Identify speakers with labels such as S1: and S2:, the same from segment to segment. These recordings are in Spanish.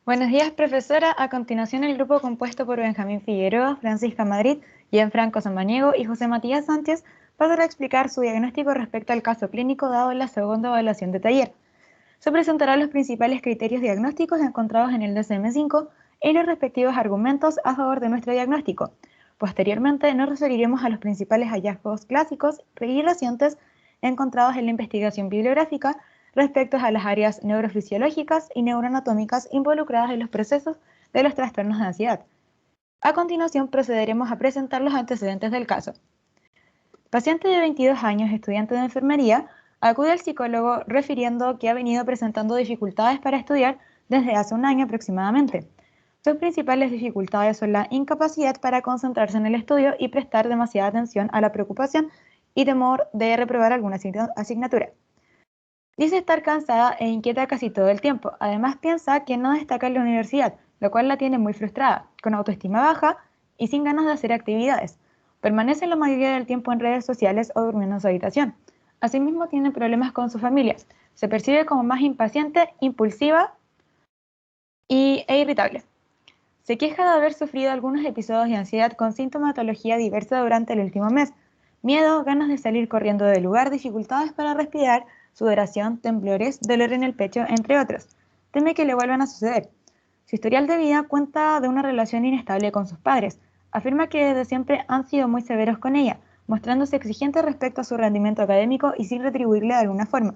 S1: Buenos días, profesora. A continuación, el grupo compuesto por Benjamín Figueroa, Francisca Madrid, Gianfranco Samaniego y José Matías Sánchez pasará a explicar su diagnóstico respecto al caso clínico dado en la segunda evaluación de taller. Se presentarán los principales criterios diagnósticos encontrados en el DSM-5 y los respectivos argumentos a favor de nuestro diagnóstico. Posteriormente, nos referiremos a los principales hallazgos clásicos y recientes encontrados en la investigación bibliográfica respecto a las áreas neurofisiológicas y neuroanatómicas involucradas en los procesos de los trastornos de ansiedad. A continuación, procederemos a presentar los antecedentes del caso. Paciente de 22 años, estudiante de enfermería, acude al psicólogo refiriendo que ha venido presentando dificultades para estudiar desde hace un año aproximadamente. Sus principales dificultades son la incapacidad para concentrarse en el estudio y prestar demasiada atención a la preocupación y temor de reprobar alguna asignatura. Dice estar cansada e inquieta casi todo el tiempo. Además piensa que no destaca en la universidad, lo cual la tiene muy frustrada, con autoestima baja y sin ganas de hacer actividades. Permanece la mayoría del tiempo en redes sociales o durmiendo en su habitación. Asimismo tiene problemas con su familia. Se percibe como más impaciente, impulsiva e irritable. Se queja de haber sufrido algunos episodios de ansiedad con sintomatología diversa durante el último mes. Miedo, ganas de salir corriendo del lugar, dificultades para respirar, sudoración, temblores, dolor en el pecho, entre otros. Teme que le vuelvan a suceder. Su historial de vida cuenta de una relación inestable con sus padres. Afirma que desde siempre han sido muy severos con ella, mostrándose exigentes respecto a su rendimiento académico y sin retribuirle de alguna forma.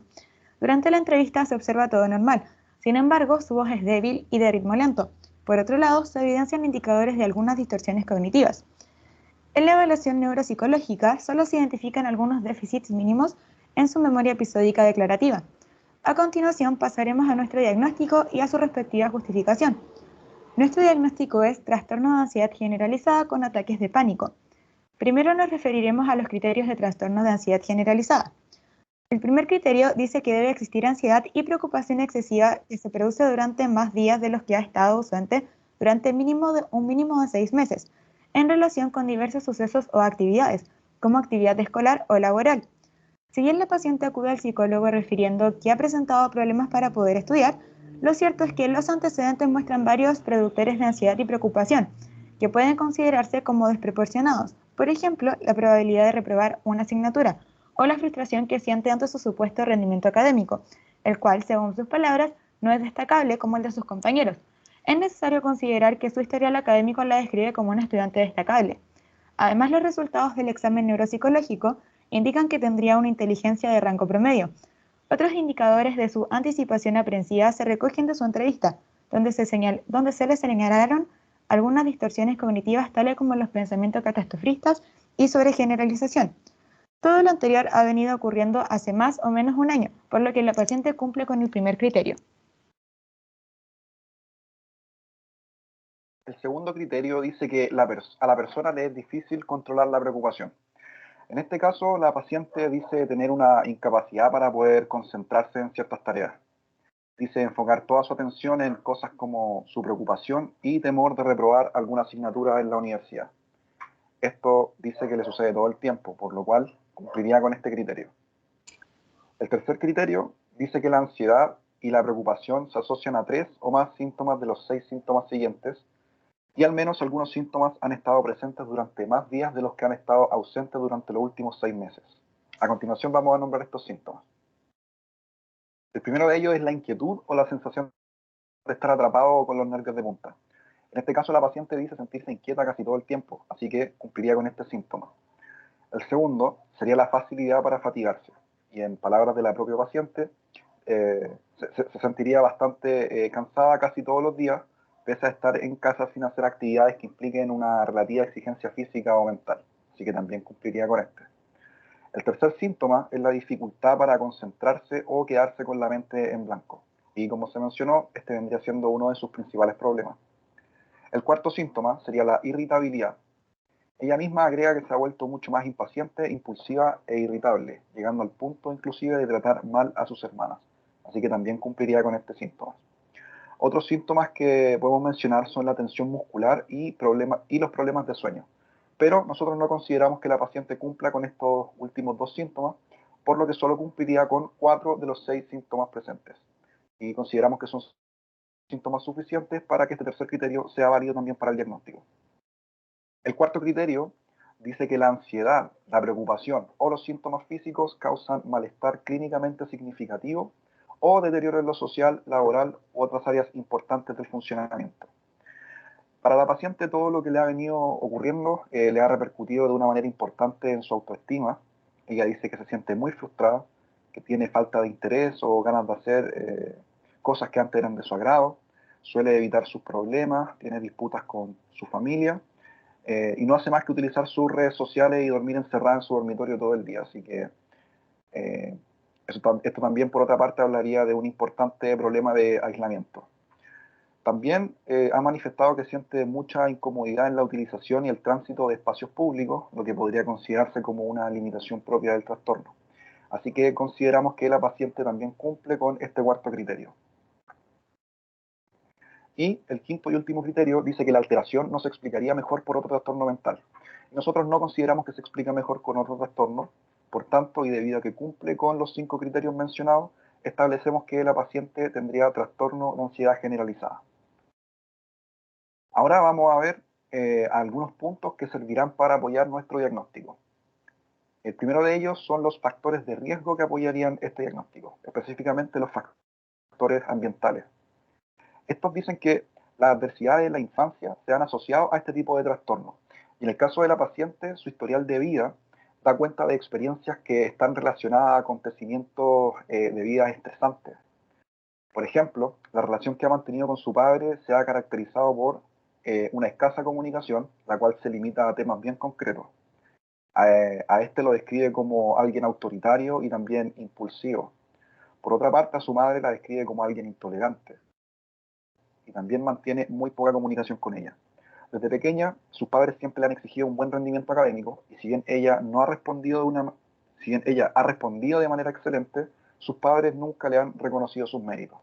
S1: Durante la entrevista se observa todo normal. Sin embargo, su voz es débil y de ritmo lento. Por otro lado, se evidencian indicadores de algunas distorsiones cognitivas. En la evaluación neuropsicológica solo se identifican algunos déficits mínimos en su memoria episódica declarativa. A continuación pasaremos a nuestro diagnóstico y a su respectiva justificación. Nuestro diagnóstico es trastorno de ansiedad generalizada con ataques de pánico. Primero nos referiremos a los criterios de trastorno de ansiedad generalizada. El primer criterio dice que debe existir ansiedad y preocupación excesiva que se produce durante más días de los que ha estado ausente durante un mínimo de 6 meses, en relación con diversos sucesos o actividades, como actividad escolar o laboral. Si bien la paciente acude al psicólogo refiriendo que ha presentado problemas para poder estudiar, lo cierto es que los antecedentes muestran varios productores de ansiedad y preocupación, que pueden considerarse como desproporcionados. Por ejemplo, la probabilidad de reprobar una asignatura o la frustración que siente ante su supuesto rendimiento académico, el cual, según sus palabras, no es destacable como el de sus compañeros. Es necesario considerar que su historial académico la describe como un estudiante destacable. Además, los resultados del examen neuropsicológico indican que tendría una inteligencia de rango promedio. Otros indicadores de su anticipación aprensiva se recogen de su entrevista, donde se le señalaron algunas distorsiones cognitivas tales como los pensamientos catastrofistas y sobregeneralización. Todo lo anterior ha venido ocurriendo hace más o menos un año, por lo que la paciente cumple con el primer criterio.
S2: El segundo criterio dice que a la persona le es difícil controlar la preocupación. En este caso, la paciente dice tener una incapacidad para poder concentrarse en ciertas tareas. Dice enfocar toda su atención en cosas como su preocupación y temor de reprobar alguna asignatura en la universidad. Esto dice que le sucede todo el tiempo, por lo cual cumpliría con este criterio. El tercer criterio dice que la ansiedad y la preocupación se asocian a 3 o más síntomas de los 6 síntomas siguientes, y al menos algunos síntomas han estado presentes durante más días de los que han estado ausentes durante los últimos 6 meses. A continuación vamos a nombrar estos síntomas. El primero de ellos es la inquietud o la sensación de estar atrapado con los nervios de punta. En este caso la paciente dice sentirse inquieta casi todo el tiempo, así que cumpliría con este síntoma. El segundo sería la facilidad para fatigarse, y en palabras de la propia paciente, se sentiría bastante cansada casi todos los días, pese a estar en casa sin hacer actividades que impliquen una relativa exigencia física o mental, así que también cumpliría con este. El tercer síntoma es la dificultad para concentrarse o quedarse con la mente en blanco, y como se mencionó, este vendría siendo uno de sus principales problemas. El cuarto síntoma sería la irritabilidad. Ella misma agrega que se ha vuelto mucho más impaciente, impulsiva e irritable, llegando al punto inclusive de tratar mal a sus hermanas, así que también cumpliría con este síntoma. Otros síntomas que podemos mencionar son la tensión muscular y los problemas de sueño, pero nosotros no consideramos que la paciente cumpla con estos últimos 2 síntomas, por lo que solo cumpliría con 4 de los 6 síntomas presentes, y consideramos que son síntomas suficientes para que este tercer criterio sea válido también para el diagnóstico. El cuarto criterio dice que la ansiedad, la preocupación o los síntomas físicos causan malestar clínicamente significativo o deterioro en lo social, laboral u otras áreas importantes del funcionamiento. Para la paciente todo lo que le ha venido ocurriendo le ha repercutido de una manera importante en su autoestima. Ella dice que se siente muy frustrada, que tiene falta de interés o ganas de hacer cosas que antes eran de su agrado, suele evitar sus problemas, tiene disputas con su familia y no hace más que utilizar sus redes sociales y dormir encerrada en su dormitorio todo el día. Así que esto también, por otra parte, hablaría de un importante problema de aislamiento. También ha manifestado que siente mucha incomodidad en la utilización y el tránsito de espacios públicos, lo que podría considerarse como una limitación propia del trastorno. Así que consideramos que la paciente también cumple con este cuarto criterio. Y el quinto y último criterio dice que la alteración no se explicaría mejor por otro trastorno mental. Nosotros no consideramos que se explica mejor con otro trastorno, por tanto, y debido a que cumple con los 5 criterios mencionados, establecemos que la paciente tendría trastorno de ansiedad generalizada. Ahora vamos a ver algunos puntos que servirán para apoyar nuestro diagnóstico. El primero de ellos son los factores de riesgo que apoyarían este diagnóstico, específicamente los factores ambientales. Estos dicen que las adversidades en la infancia se han asociado a este tipo de trastornos. Y en el caso de la paciente, su historial de vida da cuenta de experiencias que están relacionadas a acontecimientos de vida estresantes. Por ejemplo, la relación que ha mantenido con su padre se ha caracterizado por una escasa comunicación, la cual se limita a temas bien concretos. A este lo describe como alguien autoritario y también impulsivo. Por otra parte, a su madre la describe como alguien intolerante y también mantiene muy poca comunicación con ella. Desde pequeña, sus padres siempre le han exigido un buen rendimiento académico y si bien ella ha respondido de manera excelente, sus padres nunca le han reconocido sus méritos.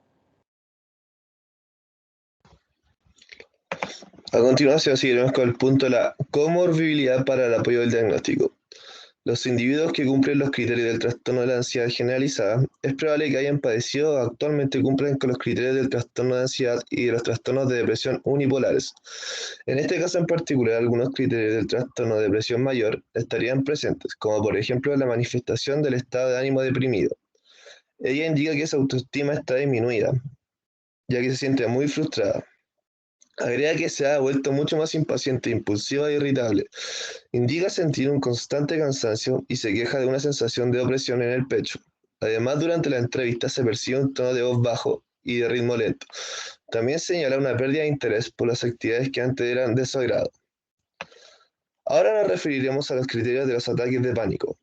S3: A continuación, seguiremos con el punto de la comorbilidad para el apoyo del diagnóstico. Los individuos que cumplen los criterios del trastorno de la ansiedad generalizada es probable que hayan padecido o actualmente cumplan con los criterios del trastorno de ansiedad y de los trastornos de depresión unipolares. En este caso en particular, algunos criterios del trastorno de depresión mayor estarían presentes, como por ejemplo la manifestación del estado de ánimo deprimido. Ella indica que su autoestima está disminuida, ya que se siente muy frustrada. Agrega que se ha vuelto mucho más impaciente, impulsiva e irritable. Indica sentir un constante cansancio y se queja de una sensación de opresión en el pecho. Además, durante la entrevista se percibe un tono de voz bajo y de ritmo lento. También señala una pérdida de interés por las actividades que antes eran de su agrado. Ahora nos referiremos a los criterios de los ataques de pánico.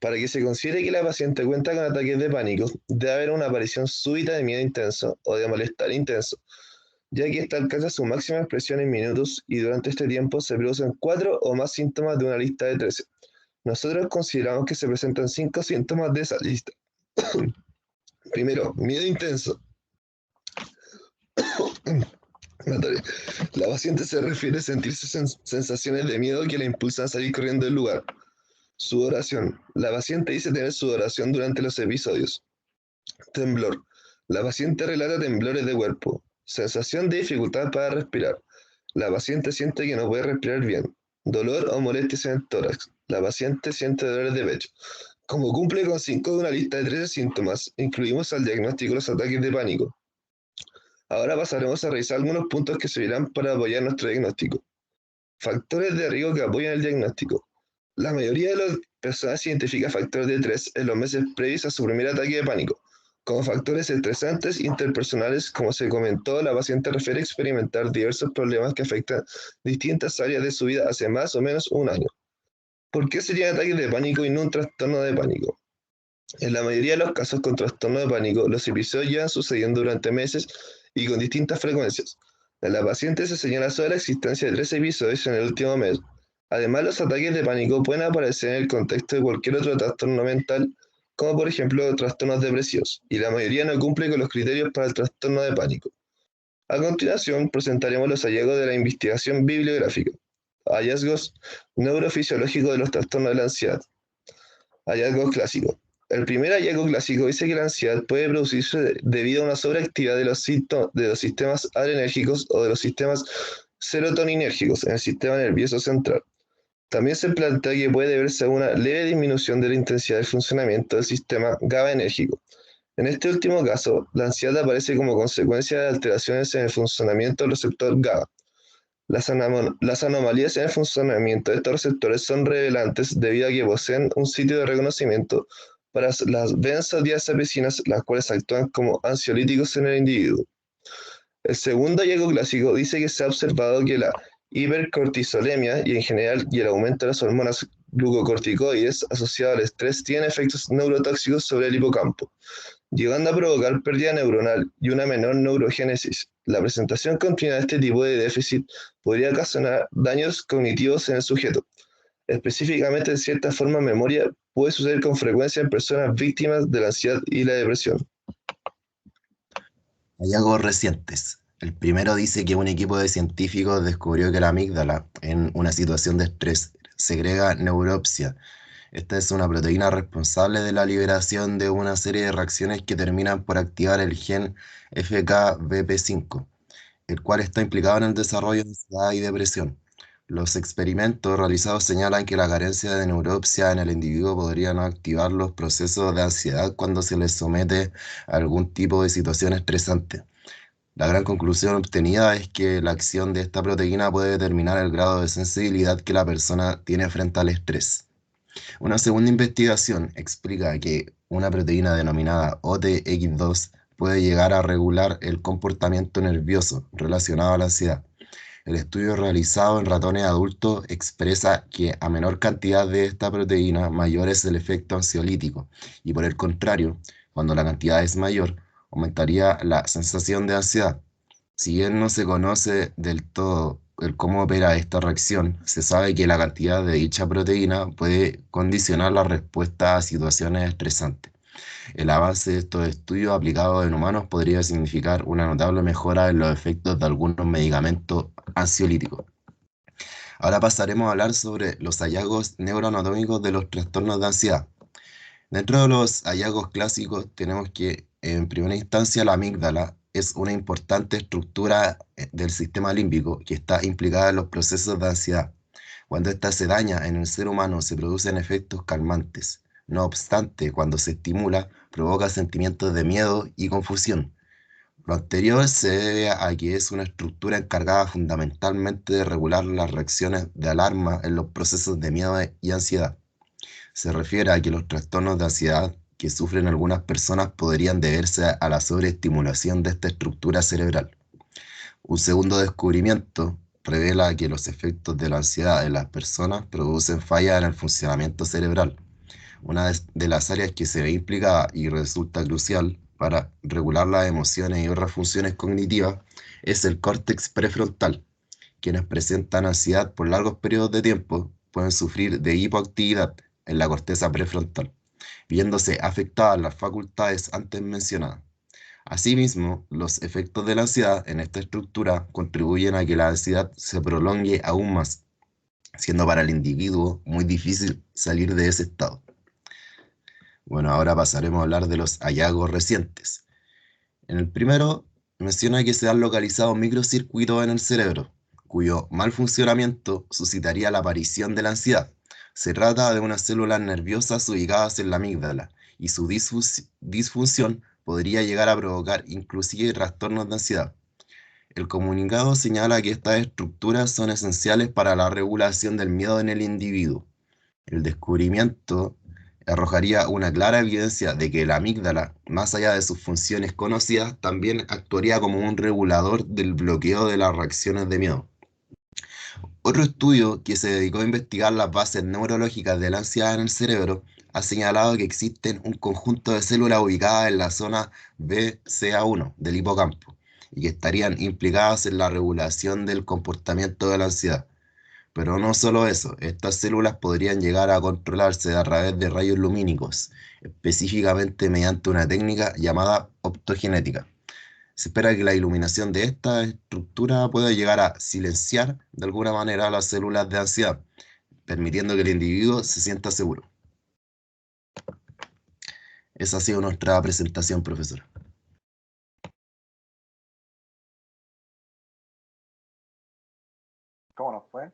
S3: Para que se considere que la paciente cuenta con ataques de pánico, debe haber una aparición súbita de miedo intenso o de malestar intenso, ya que esta alcanza su máxima expresión en minutos y durante este tiempo se producen 4 o más síntomas de una lista de 13. Nosotros consideramos que se presentan 5 síntomas de esa lista. Primero, miedo intenso. La paciente se refiere a sentirse sensaciones de miedo que la impulsan a salir corriendo del lugar. Sudoración. La paciente dice tener sudoración durante los episodios. Temblor. La paciente relata temblores de cuerpo. Sensación de dificultad para respirar. La paciente siente que no puede respirar bien. Dolor o molestias en el tórax. La paciente siente dolores de pecho. Como cumple con 5 de una lista de 13 síntomas, incluimos al diagnóstico los ataques de pánico. Ahora pasaremos a revisar algunos puntos que servirán para apoyar nuestro diagnóstico. Factores de riesgo que apoyan el diagnóstico. La mayoría de las personas identifica factores de estrés en los meses previos a su primer ataque de pánico. Como factores estresantes interpersonales, como se comentó, la paciente refiere a experimentar diversos problemas que afectan distintas áreas de su vida hace más o menos un año. ¿Por qué serían ataques de pánico y no un trastorno de pánico? En la mayoría de los casos con trastorno de pánico, los episodios llevan sucediendo durante meses y con distintas frecuencias. En la paciente se señala solo la existencia de 3 episodios en el último mes. Además, los ataques de pánico pueden aparecer en el contexto de cualquier otro trastorno mental, como por ejemplo trastornos depresivos, y la mayoría no cumple con los criterios para el trastorno de pánico. A continuación, presentaremos los hallazgos de la investigación bibliográfica. Hallazgos neurofisiológicos de los trastornos de la ansiedad. Hallazgos clásicos. El primer hallazgo clásico dice que la ansiedad puede producirse debido a una sobreactividad de los sistemas adrenérgicos o de los sistemas serotoninérgicos en el sistema nervioso central. También se plantea que puede deberse a una leve disminución de la intensidad del funcionamiento del sistema GABAenérgico. En este último caso, la ansiedad aparece como consecuencia de alteraciones en el funcionamiento del receptor GABA. Las anomalías en el funcionamiento de estos receptores son revelantes debido a que poseen un sitio de reconocimiento para las benzodiazepinas, las cuales actúan como ansiolíticos en el individuo. El segundo hallazgo clásico dice que se ha observado que la hipercortisolemia y en general y el aumento de las hormonas glucocorticoides asociado al estrés tienen efectos neurotóxicos sobre el hipocampo, llegando a provocar pérdida neuronal y una menor neurogénesis. La presentación continua de este tipo de déficit podría ocasionar daños cognitivos en el sujeto. Específicamente, en cierta forma, memoria puede suceder con frecuencia en personas víctimas de la ansiedad y la depresión.
S4: Hallazgos recientes. El primero dice que un equipo de científicos descubrió que la amígdala, en una situación de estrés, segrega neuropsia. Esta es una proteína responsable de la liberación de una serie de reacciones que terminan por activar el gen FKBP5, el cual está implicado en el desarrollo de ansiedad y depresión. Los experimentos realizados señalan que la carencia de neuropsia en el individuo podría no activar los procesos de ansiedad cuando se les somete a algún tipo de situación estresante. La gran conclusión obtenida es que la acción de esta proteína puede determinar el grado de sensibilidad que la persona tiene frente al estrés. Una segunda investigación explica que una proteína denominada OTX2 puede llegar a regular el comportamiento nervioso relacionado a la ansiedad. El estudio realizado en ratones adultos expresa que a menor cantidad de esta proteína, mayor es el efecto ansiolítico, y por el contrario, cuando la cantidad es mayor, aumentaría la sensación de ansiedad. Si bien no se conoce del todo el cómo opera esta reacción, se sabe que la cantidad de dicha proteína puede condicionar la respuesta a situaciones estresantes. El avance de estos estudios aplicados en humanos podría significar una notable mejora en los efectos de algunos medicamentos ansiolíticos. Ahora pasaremos a hablar sobre los hallazgos neuroanatómicos de los trastornos de ansiedad. Dentro de los hallazgos clásicos tenemos que, en primera instancia, la amígdala es una importante estructura del sistema límbico que está implicada en los procesos de ansiedad. Cuando ésta se daña en el ser humano se producen efectos calmantes. No obstante, cuando se estimula, provoca sentimientos de miedo y confusión. Lo anterior se debe a que es una estructura encargada fundamentalmente de regular las reacciones de alarma en los procesos de miedo y ansiedad. Se refiere a que los trastornos de ansiedad que sufren algunas personas podrían deberse a la sobreestimulación de esta estructura cerebral. Un segundo descubrimiento revela que los efectos de la ansiedad en las personas producen fallas en el funcionamiento cerebral. Una de las áreas que se ve implicada y resulta crucial para regular las emociones y otras funciones cognitivas es el córtex prefrontal. Quienes presentan ansiedad por largos periodos de tiempo pueden sufrir de hipoactividad en la corteza prefrontal, viéndose afectadas las facultades antes mencionadas. Asimismo, los efectos de la ansiedad en esta estructura contribuyen a que la ansiedad se prolongue aún más, siendo para el individuo muy difícil salir de ese estado. Bueno, ahora pasaremos a hablar de los hallazgos recientes. En el primero, menciona que se han localizado microcircuitos en el cerebro, cuyo mal funcionamiento suscitaría la aparición de la ansiedad. Se trata de unas células nerviosas ubicadas en la amígdala, y su disfunción podría llegar a provocar inclusive trastornos de ansiedad. El comunicado señala que estas estructuras son esenciales para la regulación del miedo en el individuo. El descubrimiento arrojaría una clara evidencia de que la amígdala, más allá de sus funciones conocidas, también actuaría como un regulador del bloqueo de las reacciones de miedo. Otro estudio que se dedicó a investigar las bases neurológicas de la ansiedad en el cerebro ha señalado que existen un conjunto de células ubicadas en la zona BCA1 del hipocampo y que estarían implicadas en la regulación del comportamiento de la ansiedad. Pero no solo eso, estas células podrían llegar a controlarse a través de rayos lumínicos, específicamente mediante una técnica llamada optogenética. Se espera que la iluminación de esta estructura pueda llegar a silenciar de alguna manera las células de ansiedad, permitiendo que el individuo se sienta seguro. Esa ha sido nuestra presentación, profesor.
S2: ¿Cómo nos fue?